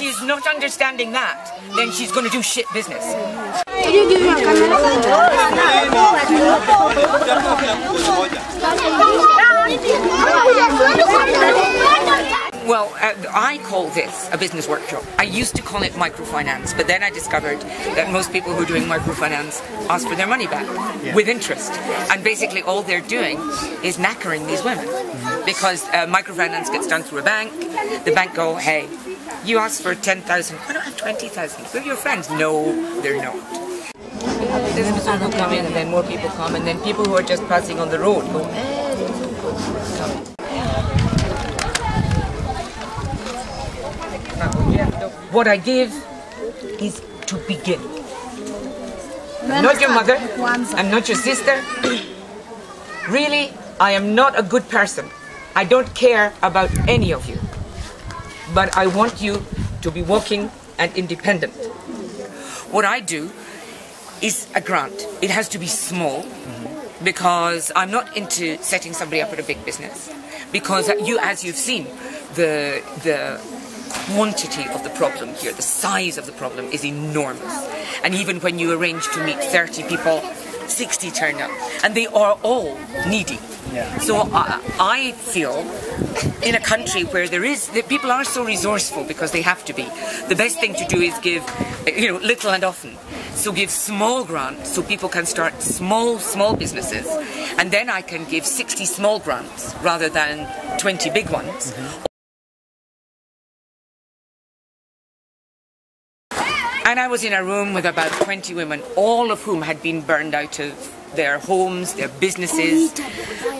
she's not understanding that, then she's going to do shit business. Well, I call this a business workshop. I used to call it microfinance, but then I discovered that most people who are doing microfinance ask for their money back with interest. And basically all they're doing is knackering these women. Because microfinance gets done through a bank. The bank go, hey, you asked for 10,000. I don't have 20,000. We're your friends. No, they're not. There's people who come in, and then more people come, and then people who are just passing on the road go, come. What I give is to begin. I'm not your mother, I'm not your sister. Really, I am not a good person. I don't care about any of you. But I want you to be walking and independent. What I do is a grant. It has to be small because I'm not into setting somebody up at a big business. Because you, as you've seen, the quantity of the problem here, the size of the problem is enormous. And even when you arrange to meet 30 people, 60 turn up. And they are all needy. Yeah. So I feel in a country where people are so resourceful because they have to be, the best thing to do is give, little and often. So give small grants so people can start small businesses. And then I can give 60 small grants rather than 20 big ones. And I was in a room with about 20 women, all of whom had been burned out of their homes, their businesses,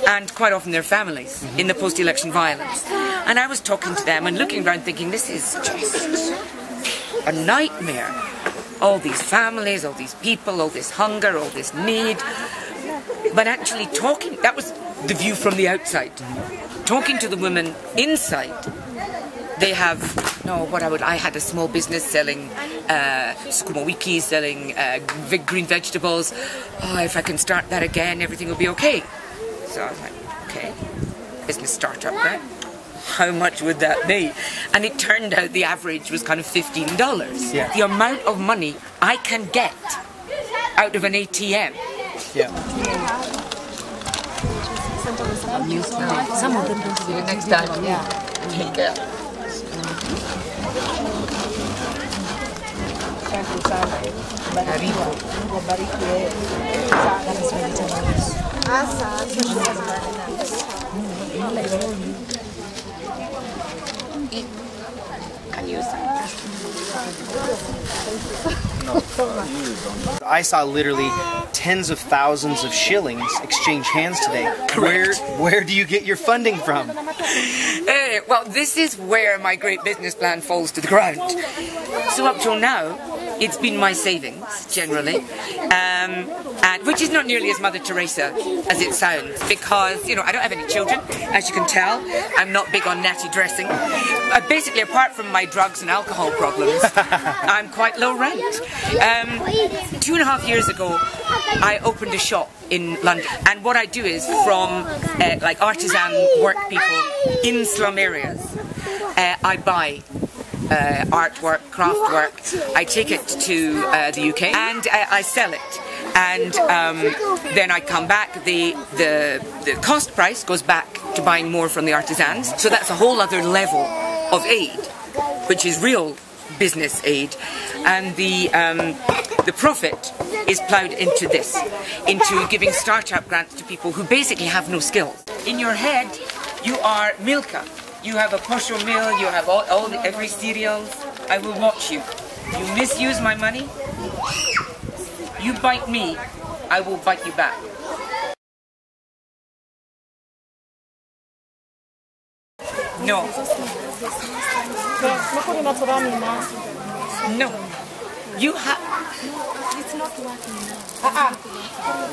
and quite often their families in the post-election violence. And I was talking to them and looking around thinking, this is just a nightmare. All these families, all these people, all this hunger, all this need. But actually talking, that was the view from the outside. Talking to the women inside, they have, I had a small business selling sukuma wiki, selling green vegetables. Oh, if I can start that again, everything will be okay. So I was like, okay, business startup, right? How much would that be? And it turned out the average was kind of $15. Yeah. The amount of money I can get out of an ATM. Yeah. Some of them don't see you next time. Yeah. Take care. I saw literally tens of thousands of shillings exchange hands today. Where do you get your funding from? Well, this is where my great business plan falls to the ground. So up till now, it's been my savings, generally, and which is not nearly as Mother Teresa as it sounds, because, I don't have any children, as you can tell. I'm not big on natty dressing. Basically, apart from my drugs and alcohol problems, I'm quite low rent. 2.5 years ago, I opened a shop in London, and what I do is from like artisan work people in slum areas, I buy artwork, craft work. I take it to the UK and I sell it, and then I come back. The cost price goes back to buying more from the artisans. So that's a whole other level of aid, which is real business aid, and the profit is ploughed into this, into giving startup grants to people who basically have no skills. In your head, you are Milka. You have a posho mill, you have every cereals. I will watch you. You misuse my money, you bite me, I will bite you back. No. No. You have... It's not working.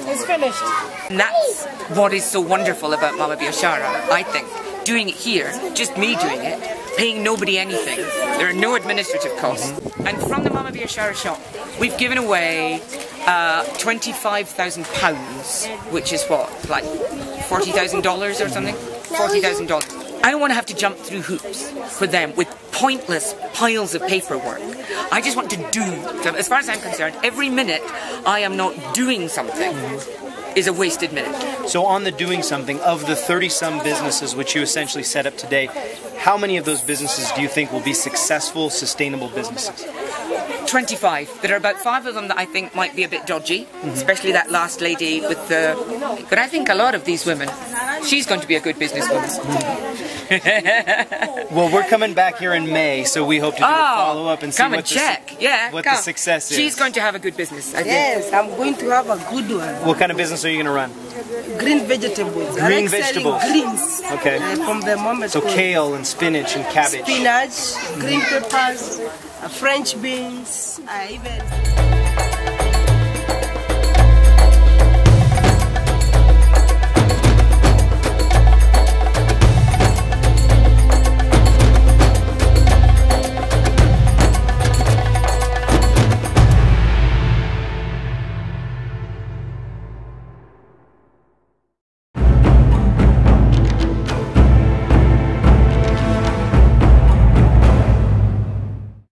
It's finished. And that's what is so wonderful about Mama Biashara, I think. Doing it here, just me doing it, paying nobody anything. There are no administrative costs. And from the Mama Biashara shop, we've given away £25,000, which is what, like $40,000 or something? $40,000. I don't want to have to jump through hoops for them with pointless piles of paperwork. I just want to do. So as far as I'm concerned, every minute I am not doing something is a wasted minute. So on the doing something, of the 30-some businesses which you essentially set up today, how many of those businesses do you think will be successful, sustainable businesses? 25. There are about 5 of them that I think might be a bit dodgy, especially that last lady with the... But I think a lot of these women, she's going to be a good businesswoman. Well, we're coming back here in May, so we hope to do a follow-up and see what the success is. She's going to have a good business, I think. Yes, I'm going to have a good one. What kind of business are you going to run? Green vegetables. Green vegetables. Greens. Okay. From the moment. So kale and spinach and cabbage. Spinach, green peppers, French beans, even...